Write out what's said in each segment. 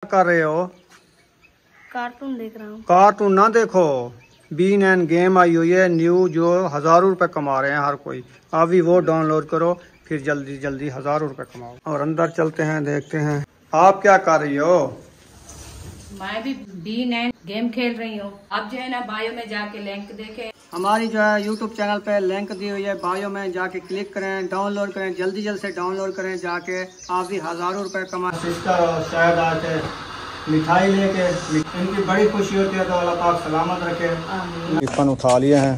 कर रहे हो? कार्टून देख रहा हूँ। कार्टून ना देखो, B9 गेम आई हुई है न्यू, जो हजारों रुपए कमा रहे हैं हर कोई। अभी वो डाउनलोड करो, फिर जल्दी जल्दी हजारों रुपए कमाओ। और अंदर चलते हैं, देखते हैं आप क्या कर रही हो। मैं भी B9 गेम खेल रही हूँ। अब जो है ना बायो में जाके लिंक देखे। हमारी जो है YouTube चैनल पे लिंक दी हुई है, बायो में जाके क्लिक करें, डाउनलोड करें, जल्दी जल्दी से डाउनलोड करें जाके, आप भी हजारों रुपए कमा। सिस्टर और शायद आके मिठाई लेके, इनकी बड़ी खुशी होती है, तो अल्लाह पाक सलामत रखे। टिफिन उठा लिए हैं,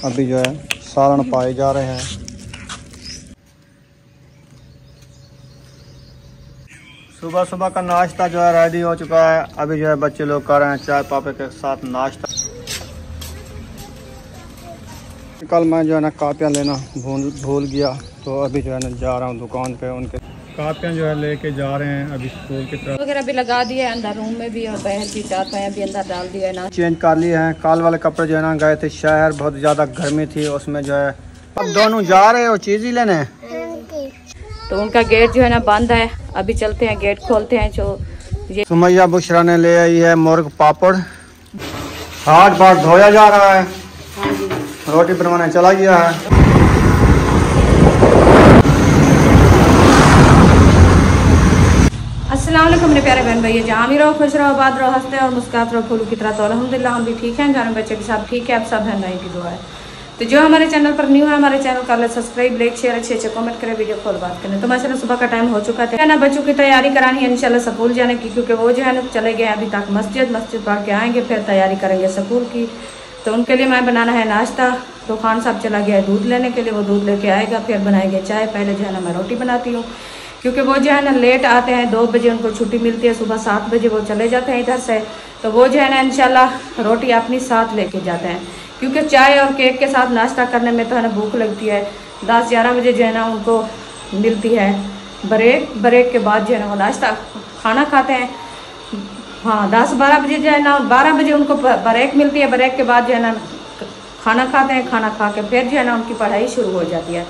अभी जो है सालन पाए जा रहे हैं। सुबह सुबह का नाश्ता जो है रेडी हो चुका है। अभी जो है बच्चे लोग कर रहे हैं चाय पापे के साथ नाश्ता। कल मैं जो है ना कापियाँ लेना भूल गया, तो अभी जो है ना जा रहा हूँ दुकान पे, उनके कापियाँ जो है लेके जा रहे हैं अभी स्कूल की तरफ। वगैरह भी लगा दिए अंदर रूम में भी, और बाहर भी चारपाई भी अंदर डाल दिया है ना। चेंज कर लिए हैं। कल वाले कपड़े जो है ना गए थे शहर, बहुत ज़्यादा गर्मी थी उसमें जो है। अब दोनों जा रहे हो चीज़ ही लेने? तो उनका गेट जो है ना बंद है, अभी चलते हैं गेट खोलते हैं। जो ये सुमैया बुशरा ने ले आई है मुर्ग पापड़। हाथ बात धोया जा रहा है, रोटी बनवाने चला गया है। अस्सलाम वालेकुम मेरे प्यारे बहन भैया, जहाँ भी रहो खुश रहो, आबाद रहो, हंसते और मुस्कुराते रहो फूलों की तरह। तो अल्हम्दुलिल्लाह हम भी ठीक हैं, घर में बच्चे भी सब ठीक है। आप सब बहन भाई की दुआ है। तो जो हमारे चैनल पर न्यू है, हमारे चैनल कर ले सब्सक्राइब, लाइक शेयर, अच्छे अच्छे कमेंट करें, वीडियो कॉल बात करें। तो माशाल्लाह सुबह का टाइम हो चुका था ना, बच्चों की तैयारी करानी है इंशाल्लाह स्कूल जाने की, क्योंकि वो जो है ना चले गए अभी तक मस्जिद पढ़ के आएंगे, फिर तैयारी करेंगे स्कूल की। तो उनके लिए मैं बनाना है नाश्ता। तो खान साहब चला गया है दूध लेने के लिए, वो दूध लेके आएगा, फिर बनाएंगे चाय। पहले जो है ना मैं रोटी बनाती हूँ, क्योंकि वो जो है ना लेट आते हैं, 2 बजे उनको छुट्टी मिलती है, सुबह 7 बजे वो चले जाते हैं इधर से। तो वो जो है ना इंशाल्लाह रोटी अपनी साथ लेके जाते हैं, क्योंकि चाय और केक के साथ नाश्ता करने में तो है ना भूख लगती है। 10-11 बजे जो है ना उनको मिलती है ब्रेक के बाद जो है ना वो नाश्ता खाना खाते हैं। हाँ 10-12 बजे जो है ना, 12 बजे उनको ब्रेक मिलती है, ब्रेक के बाद जो है ना खाना खाते हैं। खाना खा के फिर जो है ना उनकी पढ़ाई शुरू हो जाती है।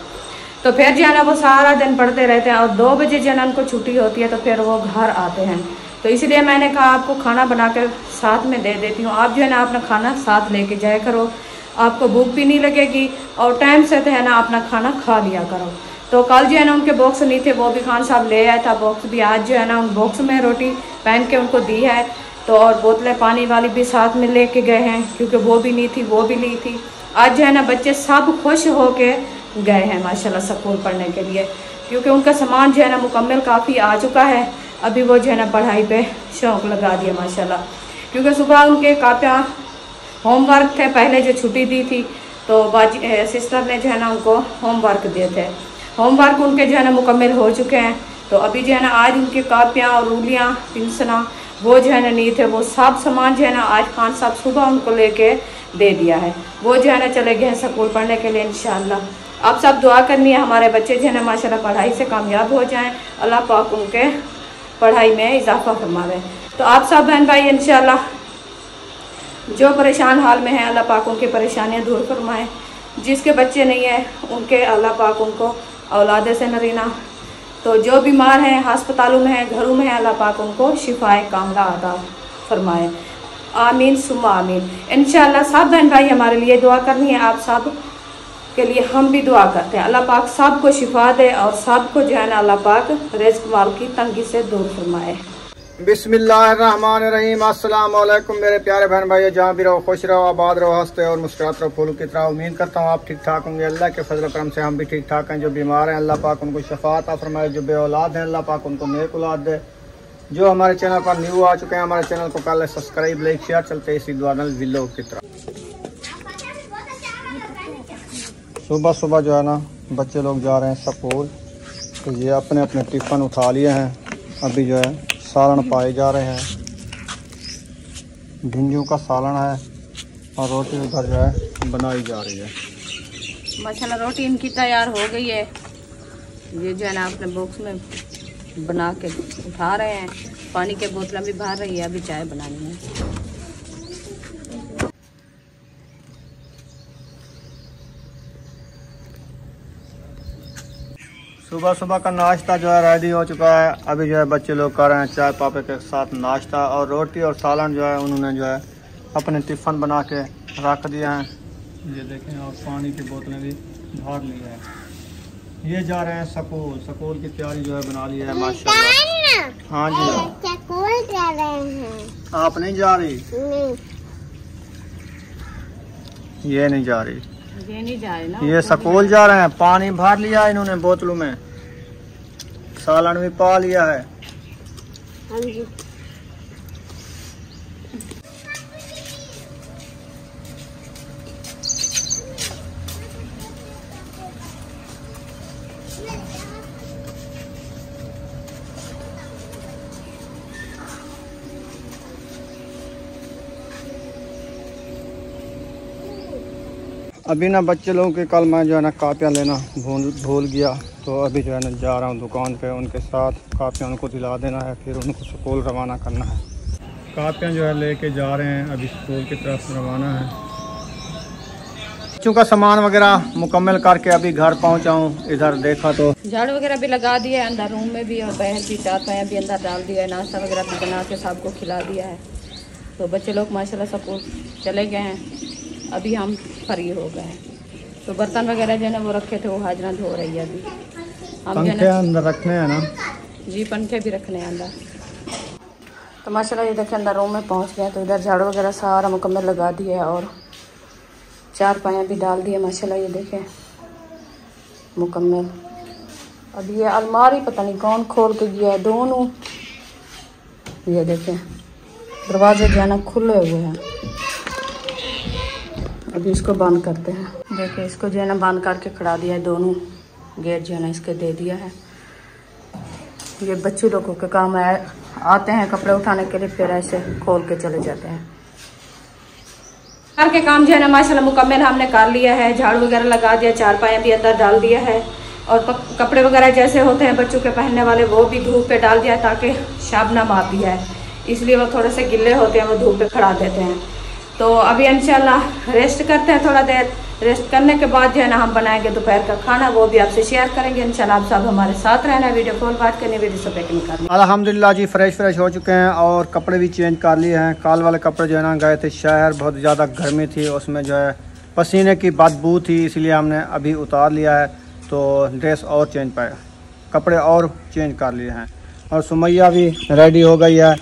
तो फिर जो है ना वो सारा दिन पढ़ते रहते हैं, और 2 बजे जो है ना उनको छुट्टी होती है, तो फिर वो घर आते हैं। तो इसलिए मैंने कहा आपको खाना बना कर साथ में दे देती हूँ, आप जो है ना अपना खाना साथ लेके जाया करो, आपको भूख भी नहीं लगेगी, और टाइम से तो है ना अपना खाना खा लिया करो। तो कल जो है ना उनके बॉक्स नहीं थे, वो भी खान साहब ले आया था बॉक्स भी। आज जो है ना उन बॉक्स में रोटी पहन के उनको दी है। तो और बोतलें पानी वाली भी साथ में लेके गए हैं, क्योंकि वो भी नहीं थी, वो भी ली थी। आज जो है ना बच्चे सब खुश होके गए हैं माशाल्लाह स्कूल पढ़ने के लिए, क्योंकि उनका सामान जो है ना मुकम्मल काफ़ी आ चुका है। अभी वो जो है ना पढ़ाई पे शौक़ लगा दिया माशाल्लाह, क्योंकि सुबह उनके कापियाँ होमवर्क थे, पहले जो छुट्टी दी थी तो बाजी सिस्टर ने जो है ना उनको होमवर्क दिए थे। होमवर्क उनके जो है ना मुकम्मल हो चुके हैं। तो अभी जो है ना आज उनकी कापियाँ और रूलियाँ पेंसिलां वो जो है ना नहीं थे, वो सब सामान जो है ना आज खान साहब सुबह उनको लेके दे दिया है। वो जो है ना चले गए हैं स्कूल पढ़ने के लिए इंशाल्लाह। आप सब दुआ करनी है हमारे बच्चे जो है ना माशाल्लाह पढ़ाई से कामयाब हो जाएं, अल्लाह पाक उनके पढ़ाई में इजाफा फरमावे। तो आप सब बहन भाई इंशाल्लाह जो परेशान हाल में हैं, अल्लाह पाक उनकी परेशानियां दूर फरमाएं। जिसके बच्चे नहीं है उनके अल्लाह पाक उनको औलाद से नरीना, तो जो बीमार हैं अस्पतालों में हैं, घरों में हैं, अल्लाह पाक उनको शिफाए कामला अता फरमाए। आमीन सुम्मा आमीन। इंशाल्लाह सब बहन भाई हमारे लिए दुआ करनी है, आप सब के लिए हम भी दुआ करते हैं। अल्लाह पाक सबको शिफा दे, और सबको जो है ना अल्लाह पाक रिज़्क़ माल की तंगी से दूर फरमाए। बिस्मिल्लाहिर्रहमानिर्रहीम। अस्सलाम वालेकुम मेरे प्यारे बहन भाई, जहाँ भी रहो खुश रहो, आबाद रहो, हंसते और मुस्कुराते रहो फूलों की तरह। उम्मीद करता हूँ आप ठीक ठाक होंगे। अल्लाह के फजल करम से हम भी ठीक ठाक हैं। जो बीमार हैं अल्लाह पाक उनको शफा अता फरमाए, जो बे औलाद हैं अल्लाह पाक उनको नेक औलाद दे। जो हमारे चैनल पर न्यू आ चुके हैं, हमारे चैनल को कर ले सब्सक्राइब, लाइक शेयर। चलते इसी दुआ विलो की तरह। सुबह सुबह जो है ना बच्चे लोग जा रहे हैं स्कूल, तो ये अपने अपने टिफ़िन उठा लिए हैं। अभी जो है सालन पाए जा रहे हैं, भिंडियों का सालन है, और रोटी उधर जो है बनाई जा रही है। माशाल्लाह रोटी इनकी तैयार हो गई है। ये जो है ना अपने बॉक्स में बना के उठा रहे हैं, पानी के बोतलें भी भर रही है, अभी चाय बनानी है। सुबह सुबह का नाश्ता जो है रेडी हो चुका है। अभी जो है बच्चे लोग कर रहे हैं चाय पापे के साथ नाश्ता, और रोटी और सालन जो है उन्होंने जो है अपने टिफ़िन बना के रख दिया है। ये देखें, और पानी की बोतलें भी भर ली है। ये जा रहे हैं स्कूल, स्कूल की तैयारी जो है बना ली है माशाल्लाह। हाँ जी, स्कूल जा रहे हैं। आप नहीं जा रही? नहीं, ये नहीं जा रही, ये नहीं जाए ना, ये स्कूल जा रहे हैं। पानी भर लिया इन्होंने बोतलों में, सालन भी पा लिया है। हाँ जी। अभी ना बच्चे लोगों के कल मैं जो है ना कापियाँ लेना भूल गया, तो अभी जो है ना जा रहा हूँ दुकान पे, उनके साथ कापियाँ उनको दिला देना है, फिर उनको स्कूल रवाना करना है। कापियाँ जो है लेके जा रहे हैं, अभी स्कूल की तरफ रवाना है। बच्चों का सामान वगैरह मुकम्मल करके अभी घर पहुँचा हूँ। इधर देखा तो झाड़ू वगैरह भी लगा दिया है, अंदर रूम में भी और बाहर भी चारपाया भी अंदर डाल दिया है, नाश्ता वगैरह भी बना के सबको खिला दिया है। तो बच्चे लोग माशाल्लाह स्कूल चले गए हैं, अभी हम फ्री हो गए हैं। तो बर्तन वगैरह जो है ना वो रखे थे, वो हाजरा धो रही है अभी। हम जो है अंदर रखने हैं ना जी, पंखे भी रखने हैं अंदर। तो माशाल्लाह ये देखें अंदर रूम में पहुंच गए। तो इधर झाड़ू वगैरह सारा मुकम्मल लगा दिया है और चारपाया भी डाल दिए माशाल्लाह, ये देखें मुकम्मल। अब ये अलमारी पता नहीं कौन खोल के गया है दोनों, ये देखें दरवाजे जो है ना खुले हुए हैं। अभी इसको बंद करते हैं। देखिए इसको जो है ना बंद करके खड़ा दिया है, दोनों गेट जो है ना इसके दे दिया है। ये बच्चे लोगों के काम है, आते हैं कपड़े उठाने के लिए, फिर ऐसे खोल के चले जाते हैं। घर के काम जो है ना माशाल्लाह मुकम्मल हमने कर लिया है। झाड़ू वगैरह लगा दिया, चारपाया भी अंदर डाल दिया है, और कपड़े वगैरह जैसे होते हैं बच्चों के पहनने वाले वो भी धूप पे डाल दिया, ताकि शबनम आती है इसलिए वो थोड़े से गिल्ले होते हैं, वो धूप पे खड़ा देते हैं। तो अभी इंशाल्लाह रेस्ट करते हैं थोड़ा देर। रेस्ट करने के बाद जो है ना हम बनाएंगे दोपहर का खाना, वो भी आपसे शेयर करेंगे इंशाल्लाह। आप सब हमारे साथ रहना, वीडियो कॉल बात करनी, वीडियो सब नहीं करनी। अल्हम्दुलिल्लाह जी फ्रेश हो चुके हैं और कपड़े भी चेंज कर लिए हैं। काल वाले कपड़े जो है ना गए थे शहर, बहुत ज़्यादा गर्मी थी, उसमें जो है पसीने की बदबू थी, इसलिए हमने अभी उतार लिया है। तो ड्रेस और चेंज पाया, कपड़े और चेंज कर लिए हैं। और सुमैया भी रेडी हो गई है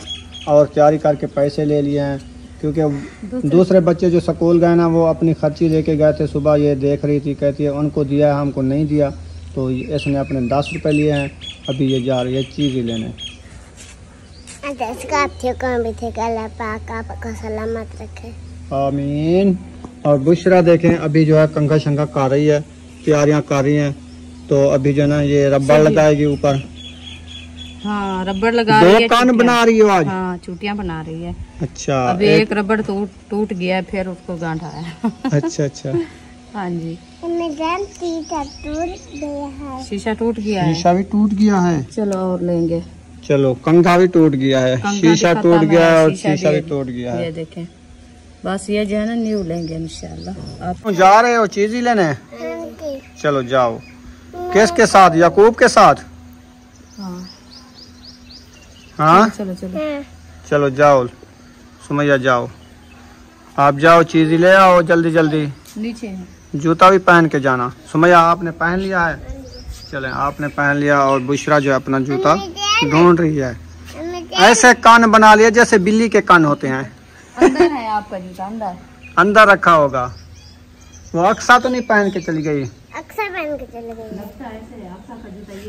और तैयारी करके पैसे ले लिए हैं, क्योंकि दूसरे बच्चे जो स्कूल गए ना वो अपनी खर्ची लेके गए थे। सुबह ये देख रही थी, कहती है उनको दिया है हमको नहीं दिया, तो इसने अपने 10 रुपये लिए हैं। अभी ये जा रही है चीज़ ही लेने। सलामत रखे, आमीन। और बुशरा देखें अभी जो है कंघा शंघा कर रही है, तैयारियाँ कर रही हैं। तो अभी जो है ना ये रब्बर लगाएगी ऊपर। हाँ रबड़ लगा रही है, दो कान बना रही है आज। हाँ चूटियाँ बना रही है। अच्छा, अभी एक रबड़ टूट गया है, फिर उसको गांठा है। अच्छा हाँ जी, शीशा टूट गया है, शीशा भी टूट गया है। चलो और लेंगे। चलो कंघा भी टूट गया है, शीशा टूट गया है और शीशा भी टूट गया है। ये देखें बस ये जो है ना न्यू लेंगे इंशाल्लाह। आप जा रहे हो चीज ही लेने? चलो जाओ। किसके साथ? याकूब के साथ? हाँ चलो जाओ सुमैया, जाओ आप, जाओ चीज ही ले आओ जल्दी जल्दी। नीचे है, जूता भी पहन के जाना। सुमैया आपने पहन लिया है? चले आपने पहन लिया। और बुशरा जो है अपना जूता ढूंढ रही है। ऐसे कान बना लिया जैसे बिल्ली के कान होते हैं। अंदर है आपका जूता, अंदर रखा होगा। वो अक्सा तो नहीं पहन के चली गई? अक्सा पहन के चली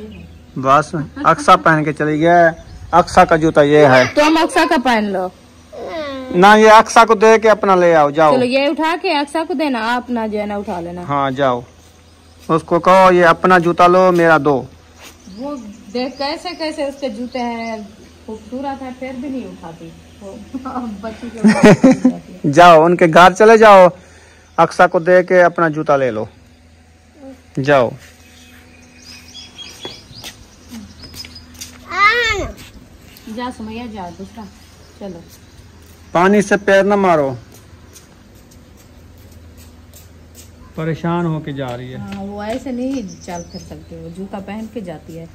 गई। बस अक्सा पहन के चली गई। अक्सा का जूता ये है, तो हम अक्सा का पहन लो ना। ये अक्सा को दे के अपना ले आओ, जाओ। चलो ये उठा के अक्सा को देना, आप ना जो है ना उठा लेना। हाँ जाओ, उसको कहो ये अपना जूता लो, मेरा दो। वो देख कैसे कैसे उसके जूते हैं, खूबसूरत है, फिर भी नहीं उठाती बच्ची के। जाओ उनके घर चले जाओ, अक्सा को दे के अपना जूता ले लो, जाओ। जा सुमैया जा, दूसरा चलो। पानी से पैर न मारो। परेशान होके जा रही है। हाँ, वो ऐसे नहीं चल फिर सकती, वो जूता पहन के जाती है।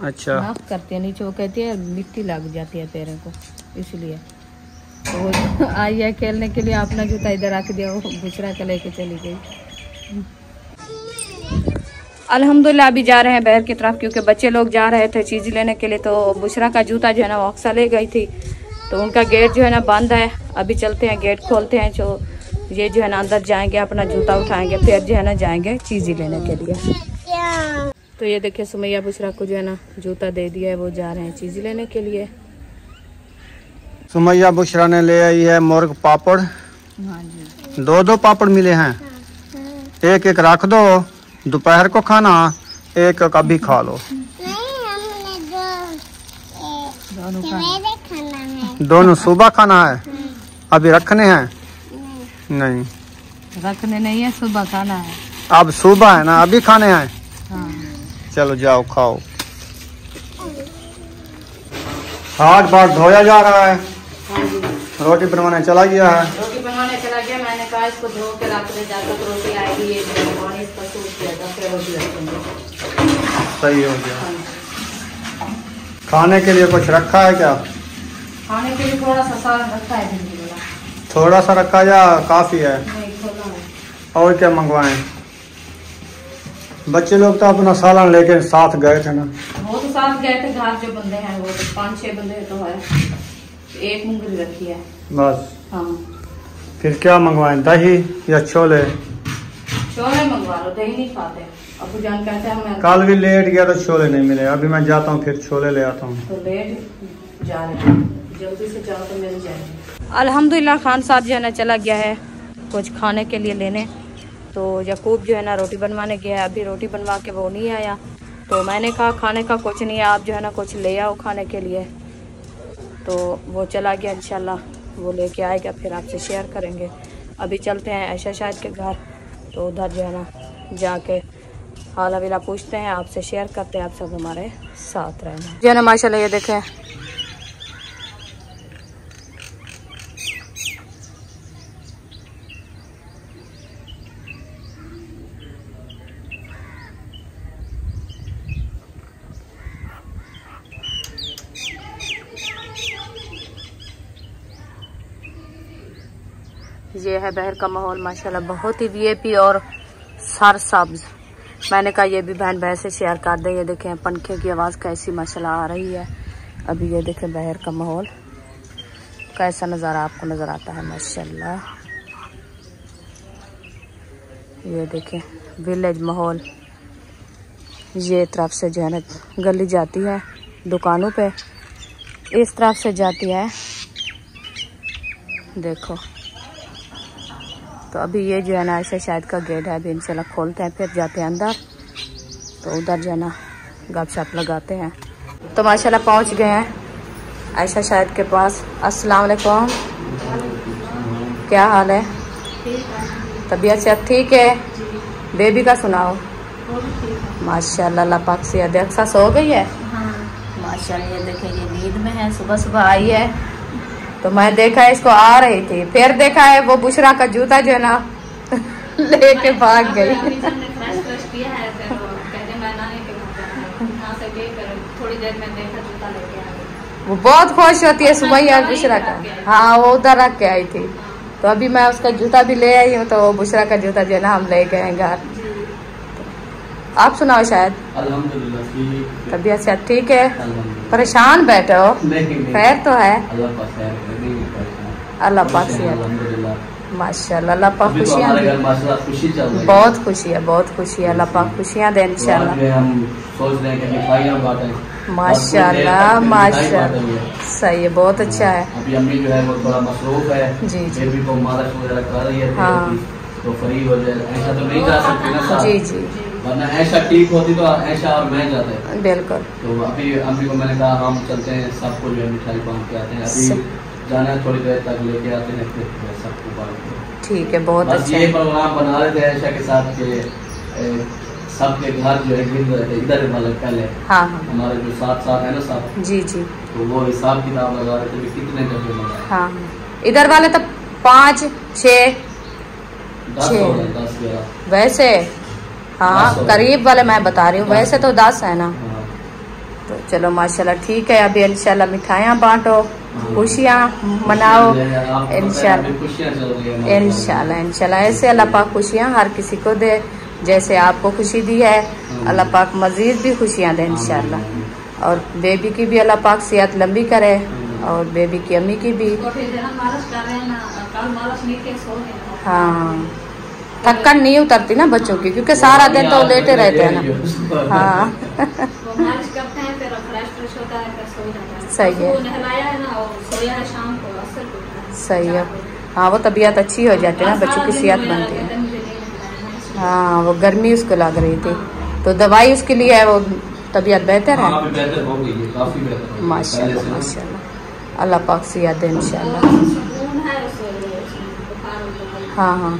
अच्छा, नाक करती है नीचे, वो कहती है मिट्टी लग जाती है पैरों को, इसलिए तो वो आई है खेलने के लिए, अपना जूता इधर रख दिया, वो बुशरा के लेके चली गई। अल्हम्दुलिल्लाह अभी जा रहे हैं बैर की तरफ, क्योंकि बच्चे लोग जा रहे थे चीज़ लेने के लिए, तो बुशरा का जूता जो है ना वो अक्सा ले गई थी, तो उनका गेट जो है ना बंद है। अभी चलते हैं, गेट खोलते हैं, जो ये जो है ना अंदर जाएंगे, अपना जूता उठाएंगे, फिर जो है ना जाएंगे चीज़ी लेने के लिए। तो ये देखिए सुमैया बुशरा को जो है ना जूता दे दिया है, वो जा रहे हैं चीज़ी लेने के लिए। सुमैया बुशरा ने ले आई है मुर्ग पापड़। हाँ जी, 2 पापड़ मिले हैं, एक एक रख दो, दोपहर को खाना, एक अभी खा लो। दोनों सुबह खाना है, अभी रखने हैं? नहीं रखने नहीं है, सुबह खाना है। अब सुबह है ना, अभी खाने हैं। हाँ। चलो जाओ खाओ। हाथ बात धोया जा रहा है। हाँ जी, रोटी बनवाने चला गया है। रोटी बनवाने चला गया, मैंने कहा इसको धो के रख दे, जाकर तो रोटी आएगी, ये पानी इसका सूख किया था, फिर रोटी रखेंगे। सही हो गया। खाने के लिए कुछ रखा है क्या? खाने के लिए थोड़ा सा सालन रखा है, भिंडी वाला। थोड़ा सा रखा या काफी है? नहीं, थोड़ा है। और क्या मंगवाएं? बच्चे लोग तो अपना सालन लेके साथ गए थे ना। वो तो साथ गए थे, घर जो बंदे हैं वो तो 5-6 बंदे तो है, एक मुंगरी रखी है बस। हाँ, फिर क्या मंगवाएं, दही या छोले? छोले मंगवा लो, दही नहीं खाते। अबू जान कहते हैं मैं कल भी लेट गया तो छोले नहीं मिले, अभी मैं जाता हूँ फिर छोले ले आता हूँ। तो लेट जा रहे हैं, जल्दी से जाओ तो मिल जाएंगे। अल्हम्दुलिल्लाह खान साहब जो है ना चला गया है कुछ खाने के लिए लेने, तो यकूब जो है ना रोटी बनवाने गया है, अभी रोटी बनवा के वो नहीं आया, तो मैंने कहा खाने का कुछ नहीं है, आप जो है ना कुछ ले आओ खाने के लिए, तो वो चला गया। इंशाल्लाह वो लेके आएगा, फिर आपसे शेयर करेंगे। अभी चलते हैं ऐशा शायद के घर, तो उधर जो है ना जाके हाल हवीला पूछते हैं, आपसे शेयर करते हैं, आप सब हमारे साथ रहना जो है ना। माशाल्लाह ये देखें ये है बहर का माहौल, माशाल्लाह बहुत ही वीआईपी और सरसब्ज। मैंने कहा ये भी बहन भाई से शेयर कर दे। ये देखें पंखे की आवाज़ कैसी माशाल्लाह आ रही है। अभी ये देखें बहर का माहौल कैसा नज़ारा आपको नज़र आता है माशाल्लाह। ये देखें विलेज माहौल, ये तरफ से जो है ना गली जाती है दुकानों पे, इस तरफ से जाती है, देखो। तो अभी ये जो है ना ऐसे शायद का गेट है, अभी इंशाल्लाह खोलते हैं, फिर जाते हैं अंदर, तो उधर जो है ना गपशप लगाते हैं। तो माशाल्लाह पहुंच गए हैं ऐशा शायद के पास। अस्सलाम वालेकुम, क्या हाल है? तबीयत से ठीक है? बेबी का सुनाओ। माशाल्लाह अल्लाह पाक से अध्यक्षा सो गई है। माशाल्लाह ये देखिए ये नींद में है, सुबह सुबह आई है, तो मैं देखा है इसको आ रही थी, फिर देखा है वो बुशरा का जूता जो है ना लेके भाग गई। वो बहुत खुश होती है सुमैया बुशरा का। हाँ वो उधर रख के आई थी, तो अभी मैं उसका जूता भी ले आई हूँ, तो वो बुशरा का जूता जो है ना हम ले गए हैं घर। आप सुनाओ शायद। अल्हम्दुलिल्लाह तबीयत से ठीक है? परेशान बैठे हो? खैर तो है, अल्लाह पाक से माशाल्लाह। अल्लाह पाक खुशियाँ दे, बहुत खुशी है, बहुत खुशी है। अल्लाह पाक खुशियाँ दे इंशाल्लाह। माशाल्लाह माशाल्लाह, सही है, बहुत अच्छा है। अभी अम्मी जो है वो थोड़ा मसरूफ है, जी जी, भी को मालिश वगैरह कर रही है, हाँ तो फ्री हो जाए। ऐसा तो नहीं जा सकती ना, जी जी, वरना ऐसा ठीक होती तो ऐसा और मैं जाते। बिल्कुल। तो अभी अम्मी को मैंने कहा हम चलते हैं, सबको जो है मिठाई बांध के आते हैं। अभी जाना है, थोड़ी देर तक लेके आते हैं, फिर सबको बांध के। ठीक है, बहुत अच्छा। ये प्रोग्राम बना रहे थे ऐशा के साथ के सबके घर जो है गिर रहे थे इधर, मतलब पहले हाँ हमारे जो साथ है ना साथ, जी जी, तो वो हिसाब किताब लगा रहे थे कितने डब्बे मंगाए। हाँ इधर वाले तो 5 6 10 11 वैसे हाँ करीब वाले मैं बता रही हूँ, वैसे तो 10 है ना। तो चलो माशाल्लाह ठीक है। अभी इंशाल्लाह मिठाइयाँ बांटो, खुशियाँ मनाओ इंशाल्लाह। इंशाल्लाह ऐसे अल्लाह पाक खुशियाँ हर किसी को दे, जैसे आपको खुशी दी है अल्लाह पाक मजीद भी खुशियाँ दे इंशाल्लाह। और बेबी की भी अल्लाह पाक सेहत लंबी करे, और बेबी की अम्मी की भी। हाँ थक्कन नहीं उतरती ना बच्चों की, क्योंकि सारा दिन तो लेटे रहते हैं ना। हाँ सही है, सही है। हाँ वो तबीयत अच्छी हो जाती है ना, बच्चों की सेहत बनती है। हाँ वो गर्मी उसको लग रही थी, तो दवाई उसके लिए है, वो तबीयत बेहतर है माशाल्लाह माशाल्लाह। अल्लाह पाक सेहत दे इंशाल्लाह। हाँ हाँ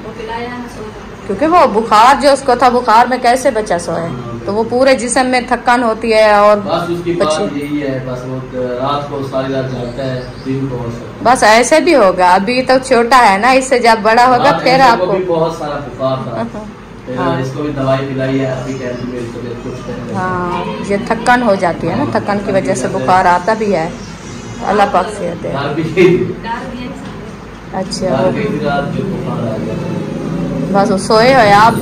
क्योंकि वो बुखार जो उसको था, बुखार में कैसे बच्चा सोए, तो वो पूरे जिस्म में थकान होती है। और बस उसकी बात यही है, बस वो रात को सारी रात जागता है, दिन को बस ऐसे भी होगा। अभी तो छोटा है ना, इससे जब बड़ा होगा फिर आपको भी बहुत सारा बुखार था। हाँ। इसको भी दवाई पिलाई है अभी, कुछ हाँ ये थकान हो जाती है ना, थकान की वजह से बुखार आता भी है। अल्लाह पाक से दे। अच्छा बस वो सोए हो आप,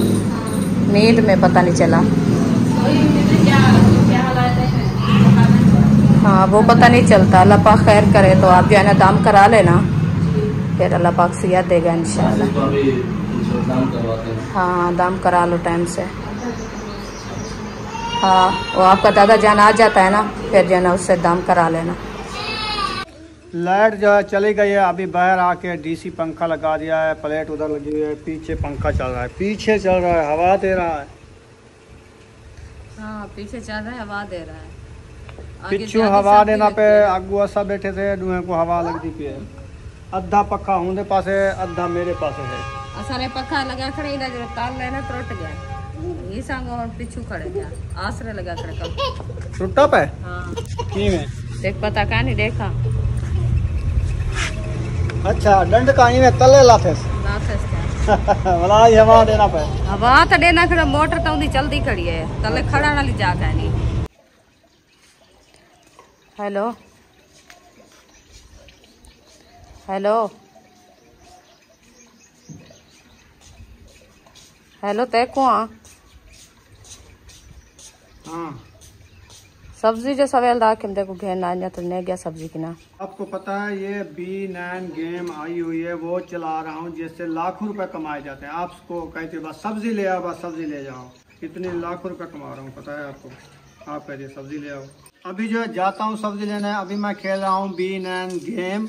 नींद में पता नहीं चला। हाँ वो पता नहीं चलता। अल्लाह पाक खैर करे, तो आप जो है ना दाम करा लेना, फिर अल्लाह पाक सेहत देगा इंशाल्लाह। हाँ दाम करा लो टाइम से। हाँ वो आपका दादा जान आ जाता है ना, फिर जो है ना उससे दाम करा लेना। लाइट जो है चली गई है, अभी बाहर आके डीसी पंखा लगा दिया है, प्लेट उधर लगी हुई है, पीछे पंखा चल रहा है, पीछे चल रहा है, हवा दे रहा है। हाँ पीछे चल रहा है, हवा दे रहा है। पिछू हवा देना पे आगू असा बैठे थे, दुहे को हवा लगती पे। अद्धा पक्का होंदे पासे, अद्धा मेरे पासे है। असारे पक्का लगा खड़े इधर जो ताल लेना टूट गया, ये सांगो और पिछू खड़े गया, आसरे लगा खड़े कब टूटा पे। हाँ की में देख पता का नहीं देखा। अच्छा डंड का में तले लाथे वाला हवा देना पे, हवा तो देना खड़ा, मोटर तो उदी चलती खड़ी है, तले खड़ा ना ली जाता नहीं। हेलो हेलो हेलो तय को हाँ सब्जी जो सवेल दा के देखो घेर ना तो नहीं गया सब्जी की ना। आपको पता है ये B9 गेम आई हुई है, वो चला रहा हूँ, जिससे लाखों रुपए कमाए जाते हैं। आपको कहते बस सब्जी ले आओ, बस सब्जी ले जाओ, कितने लाखों रुपए कमा रहा हूँ पता है आपको। आप कहते सब्जी ले आओ। अभी जो है जाता हूँ सब्जी लेने। अभी मैं खेल रहा हूँ B9 गेम,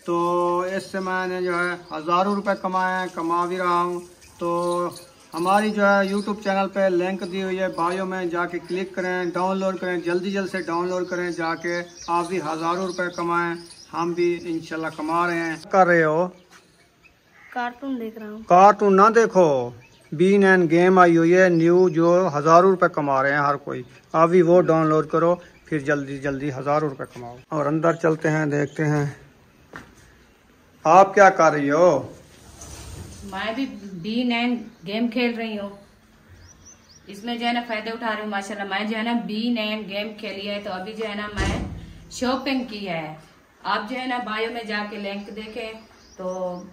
तो इससे मैंने जो है हज़ारों रुपए कमाए हैं, कमा भी रहा हूँ। तो हमारी जो है यूट्यूब चैनल पे लिंक दी हुई है, बायो में जाके क्लिक करें, डाउनलोड करें, जल्दी से डाउनलोड करें जाके, आप भी हज़ारों रुपए कमाएं, हम भी इंशाल्लाह कमा रहे हैं। कर रहे हो? कार्टून देख रहा हूँ। कार्टून ना देखो, B9 गेम आई हुई है न्यू, जो हज़ारों रुपए कमा रहे हैं हर कोई। आप भी वो डाउनलोड करो, फिर जल्दी जल्दी हज़ारों रुपए कमाओ। और अंदर चलते हैं, देखते हैं आप क्या कर रही हो। मैं भी B9 गेम खेल रही हूँ, इसमें जो है ना फायदे उठा रही हूँ माशाल्लाह। मैं जो है ना B9 गेम खेली है, तो अभी जो है ना मैं शॉपिंग की है। आप जो है ना बायो में जाके लिंक देखें तो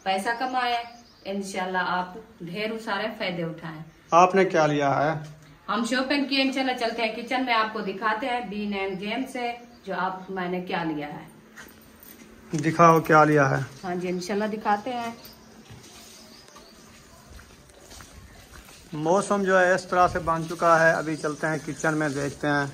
पैसा कमाए इंशाल्लाह, आप ढेर सारे फायदे उठाएं। आपने क्या लिया है? हम शॉपिंग किए इंशाल्लाह। चलते हैं किचन में, आपको दिखाते हैं B9 गेम से जो आप मैंने क्या लिया है। दिखाओ क्या लिया है। हाँ जी इंशाल्लाह दिखाते हैं। मौसम जो है इस तरह से बन चुका है, अभी चलते हैं किचन में, देखते हैं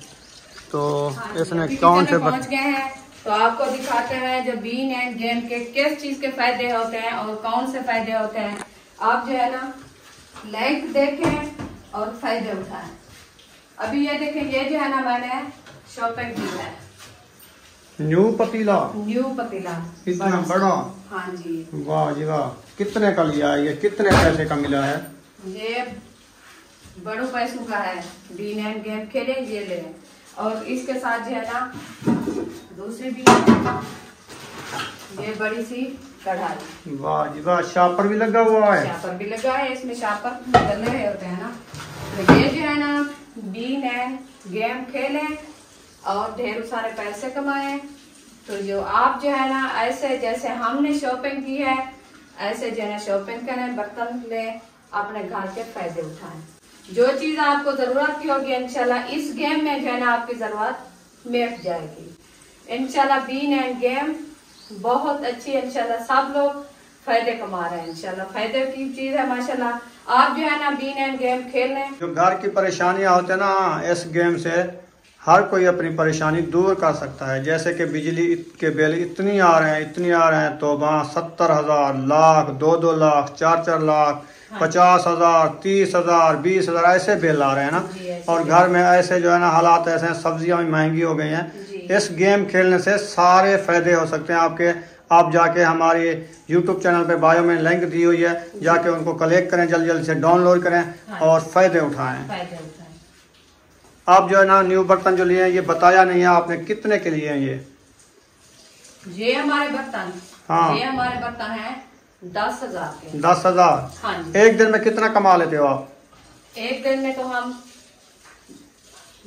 तो इसने कौन से पहुंच गए हैं, तो आपको दिखाते हैं जो B9 गेम के किस चीज के फायदे होते हैं और कौन से फायदे होते हैं। आप जो है ना लाइक देखें और फायदे उठाएं। अभी ये देखें, ये जो है ना मैंने शॉपिंग की है, न्यू पतीला। न्यू पतीला इतना बड़ा। हाँ जी वाह जी वाह। कितने का लिया है ये, कितने पैसे का मिला है? ये बड़ों पैसों का है। B9 गेम खेले ये ले, और इसके साथ जो है ना दूसरी भी ये बड़ी सी कढ़ाई। वाह जी वाह, शापर भी लगा हुआ है। शापर भी लगा है, इसमें शापर बदलने रहे होते हैं ना। तो ये जो है ना B9 गेम खेलें और ढेर सारे पैसे कमाएं। तो जो आप जो है ना ऐसे जैसे हमने शॉपिंग की है ऐसे जो है ना शॉपिंग करें, बर्तन लें, अपने घर के फायदे उठाएं। जो चीज आपको जरूरत की होगी इंशाल्लाह इस गेम में जो है ना आपकी जरूरत मिट जाएगी इंशाल्लाह। B9 गेम बहुत अच्छी है इंशाल्लाह, सब लोग फायदे कमा रहे हैं इंशाल्लाह, फायदे की चीज है माशाल्लाह। आप जो है ना B9 गेम खेल लें। जो घर की परेशानियां होते हैं ना, इस गेम से हर कोई अपनी परेशानी दूर कर सकता है। जैसे कि बिजली के बिल इतनी आ रहे हैं तो वहाँ 70,000, लाख, 2-2 लाख, 4-4 लाख, 50,000, 30,000, 20,000 ऐसे बिल आ रहे हैं ना। और घर में ऐसे जो है ना हालात ऐसे हैं, सब्जियां भी महंगी हो गई हैं। इस गेम खेलने से सारे फायदे हो सकते हैं आपके। आप जाके हमारे YouTube चैनल पे बायो में लिंक दी हुई है, जाके उनको कलेक्ट करें, जल्दी से डाउनलोड करें और फायदे उठाएं। आप जो है ना न्यू बर्तन जो लिए हैं, ये बताया नहीं है आपने कितने के लिए हैं ये हमारे बर्तन। हाँ, ये हमारे बर्तन है 10,000 के। 10,000। हाँ, एक दिन में कितना कमा लेते हो आप? एक दिन में तो हम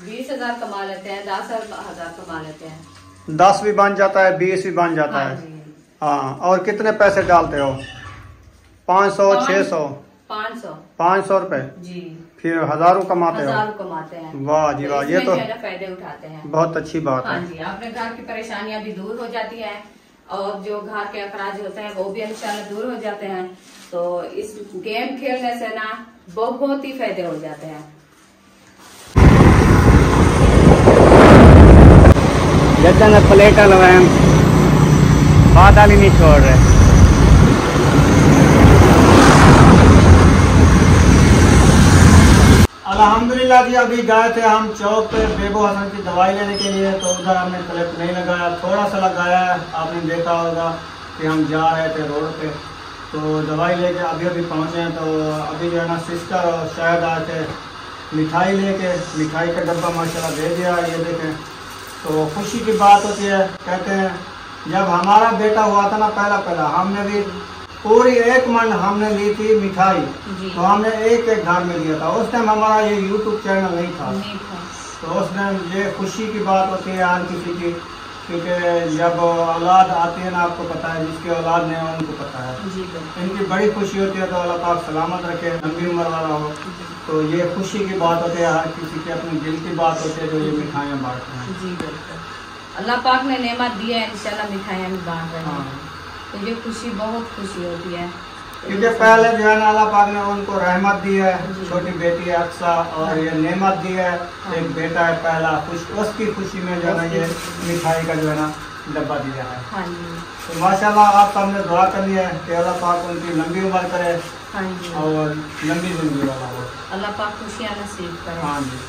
20,000 कमा लेते हैं, 10,000 कमा लेते हैं। 10 भी बन जाता है, 20 भी बन जाता है। हाँ, और कितने पैसे डालते हो? 500, 600, 500 रुपए जी। फिर हजारों कमाते हो? हजारों कमाते हैं। वाह जी वाह, ये तो फायदे उठाते हैं। बहुत अच्छी बात है। हाँ जी, अपने घर की परेशानियां भी दूर हो जाती हैं और जो घर के अखराज होते हैं वो भी इंशाल्लाह दूर हो जाते हैं। तो इस गेम खेलने से ना बहुत ही फायदे हो जाते हैं। जैसे प्लेट लगाए बादल ही नहीं छोड़ रहे। अल्हम्दुलिल्लाह जी, अभी गए थे हम चौक पे बेबो हसन की दवाई लेने के लिए, तो उधर हमने क्लिप नहीं लगाया, थोड़ा सा लगाया है। आपने देखा होगा कि हम जा रहे थे रोड पे, तो दवाई लेके अभी पहुँचे हैं। तो अभी जो है ना सिस्टर और शायद आए थे मिठाई लेके, मिठाई का डब्बा माशाल्लाह दे दिया। ये देखें, तो खुशी की बात होती है। कहते हैं जब हमारा बेटा हुआ था ना पहला हमने भी पूरी 1 मन हमने ली थी मिठाई, तो हमने एक घर में लिया था। उस टाइम हमारा ये YouTube चैनल नहीं था। तो उस टाइम ये खुशी की बात होती है हर किसी की, क्योंकि जब औलाद आती है ना, आपको पता है, जिसकी औलाद नहीं है उनको पता है। इनकी बड़ी खुशी होती है। तो अल्लाह पाक सलामत रखे, लंबी उम्र वाला हो। तो ये खुशी की बात होती है, हर किसी के अपने दिल की बात होती है जो ये मिठाइयाँ बांटते हैं। जी बिल्कुल, अल्लाह पाक ने नेमत दी है, इंशाल्लाह मिठाइयाँ भी बांट रहे हैं। तो ये खुशी बहुत खुशी होती है, क्योंकि पहले जो है ना अल्लाह पाक ने उनको रहमत दी है, छोटी बेटी है अक्सा, और ये नेमत दी है, एक बेटा है पहला, उसकी खुशी में जो है ना ये मिठाई का जो है ना डब्बा दिया है। हाँ जी। तो माशाल्लाह आप सबने दुआ करनी है कि अल्लाह पाक उनकी लंबी उम्र करे। हाँ जी। और लंबी जिंदगी वाला हो, अल्लाह पाक खुशियाँ नसीब करे। हाँ जी।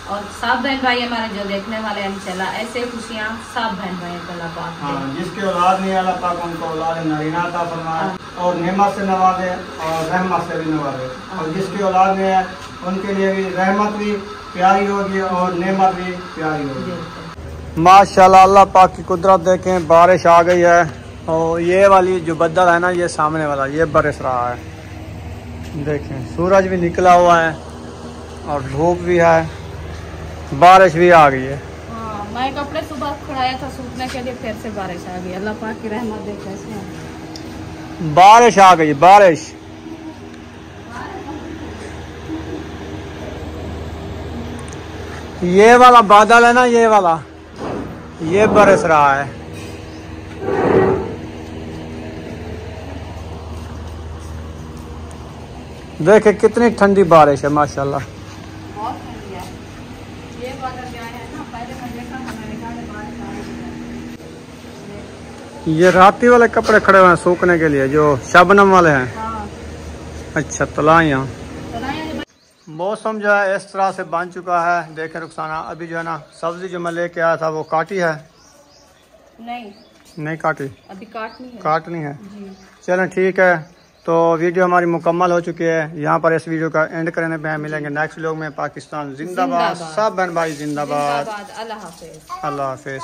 और सब बहन भाई हमारे जो देखने वाले हैं इंशाल्लाह ऐसे खुशियाँ सब बहन भाई अल्लाह पाक दे। हाँ, जिसके औलाद नहीं अल्लाह पाक उनको औलाद नरीना अता फरमाए और नेमत से नवाजे और रहमत से भी नवाजे। और जिसकी औलाद नहीं है उनके लिए भी रहमत भी प्यारी होगी और नेमत भी प्यारी होगी। माशाल्लाह, अल्लाह पाक की कुदरत देखें, बारिश आ गई है। और ये वाली जो बदल है ना, ये सामने वाला ये बरस रहा है। देखें, सूरज भी निकला हुआ है और धूप भी है, बारिश भी आ गई है। हाँ, मैं कपड़े सुबह खड़ाया था सूखने के लिए, फिर से बारिश आ गई। अल्लाह पाक की रहमत देख कैसे बारिश आ गई, बारिश। ये वाला बादल है ना, ये वाला ये बरस रहा है। देखे कितनी ठंडी बारिश है माशाल्लाह। बहुत ठंडी है। ये बादल क्या है ना, पहले मैं देखा था, मैंने कहा बारिश आ रही है। ये राती वाले कपड़े खड़े हुए हैं सूखने के लिए, जो शबनम वाले हैं। हाँ। अच्छा, तलाइयाँ। मौसम जो है इस तरह से बन चुका है। देखें रुखसाना, अभी जो है ना सब्जी जो मैं लेके आया था वो काटी है? नहीं काटी, अभी काटनी है। चलें ठीक है, तो वीडियो हमारी मुकम्मल हो चुकी है। यहाँ पर इस वीडियो का एंड करने पे मिलेंगे नेक्स्ट व्लॉग में। पाकिस्तान जिंदाबाद, सब बहन भाई जिंदाबाद। अल्लाह हाफिज। अल्लाह हाफिज।